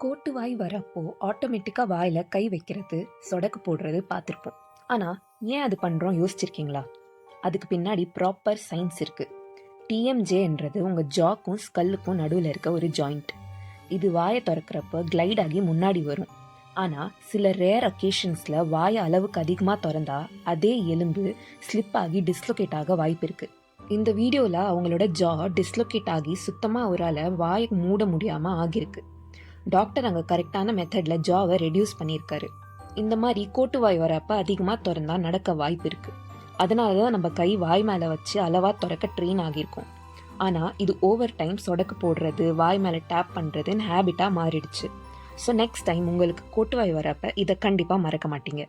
கோட்டு வாய் வரப்போ ஆட்டோமேட்டிக்காக வாயில் கை வைக்கிறது, சொடக்கு போடுறது பார்த்துருப்போம். ஆனால் ஏன் அது பண்ணுறோம் யோசிச்சிருக்கீங்களா? அதுக்கு பின்னாடி ப்ராப்பர் சயின்ஸ் இருக்குது. டிஎம்ஜேன்றது உங்கள் ஜாக்கும் ஸ்கல்லுக்கும் நடுவில் இருக்க ஒரு ஜாயிண்ட். இது வாயை திறக்கிறப்ப கிளைட் ஆகி முன்னாடி வரும். ஆனால் சில ரேர் அக்கேஷன்ஸில் வாயை அளவுக்கு அதிகமாக திறந்தா அதே எலும்பு ஸ்லிப் ஆகி டிஸ்லொகேட் ஆக வாய்ப்பு இருக்குது. இந்த வீடியோவில் அவங்களோட ஜா டிஸ்லொகேட் ஆகி சுத்தமாக அவரால் வாயை மூட முடியாமல் ஆகியிருக்கு. டாக்டர் அங்கே கரெக்டான மெத்தடில் ஜாவை ரெடியூஸ் பண்ணியிருக்காரு. இந்த மாதிரி கோட்டு வாய் வரப்ப அதிகமாக திறந்தா நடக்க வாய்ப்பு இருக்குது. அதனால தான் நம்ம கை வாய் மேலே வச்சு அளவாக திறக்க ட்ரெயின் ஆகியிருக்கோம். ஆனால் இது ஓவர் டைம் சொடக்கு போடுறது, வாய் மேலே டேப் பண்ணுறதுன்னு ஹேபிட்டாக மாறிடுச்சு. ஸோ நெக்ஸ்ட் டைம் உங்களுக்கு கோட்டு வாய் வரப்ப இதை கண்டிப்பாக மறக்க மாட்டீங்க.